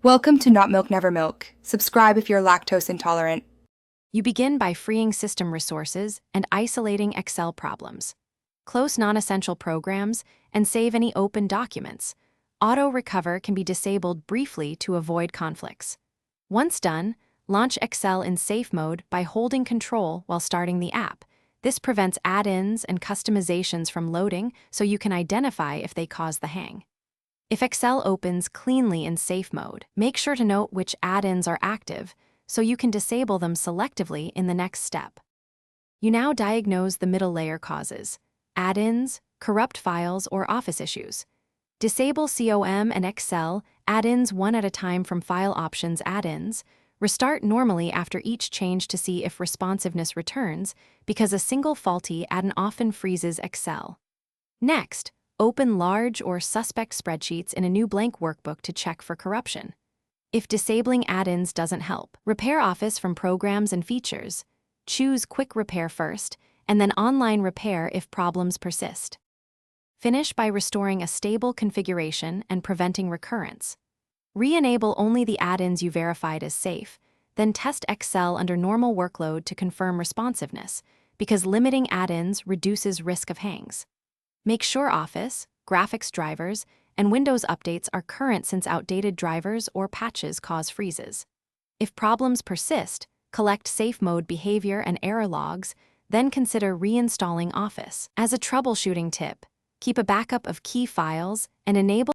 Welcome to Not Milk Never Milk. Subscribe if you're lactose intolerant. You begin by freeing system resources and isolating Excel problems. Close non-essential programs and save any open documents. Auto recover can be disabled briefly to avoid conflicts. Once done, launch Excel in safe mode by holding Control while starting the app. This prevents add-ins and customizations from loading, so you can identify if they cause the hang. If Excel opens cleanly in safe mode, make sure to note which add-ins are active so you can disable them selectively in the next step. You now diagnose the middle layer causes: add-ins, corrupt files, or office issues. Disable COM and Excel add-ins one at a time from File Options add-ins. Restart normally after each change to see if responsiveness returns, because a single faulty add-in often freezes Excel. Next, open large or suspect spreadsheets in a new blank workbook to check for corruption. If disabling add-ins doesn't help, repair Office from Programs and Features. Choose Quick Repair first, and then Online Repair if problems persist. Finish by restoring a stable configuration and preventing recurrence. Re-enable only the add-ins you verified as safe, then test Excel under normal workload to confirm responsiveness, because limiting add-ins reduces risk of hangs. Make sure Office, graphics drivers, and Windows updates are current since outdated drivers or patches cause freezes. If problems persist, collect safe mode behavior and error logs, then consider reinstalling Office. As a troubleshooting tip, keep a backup of key files and enable.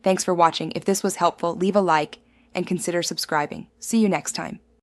Thanks for watching. If this was helpful, leave a like and consider subscribing. See you next time.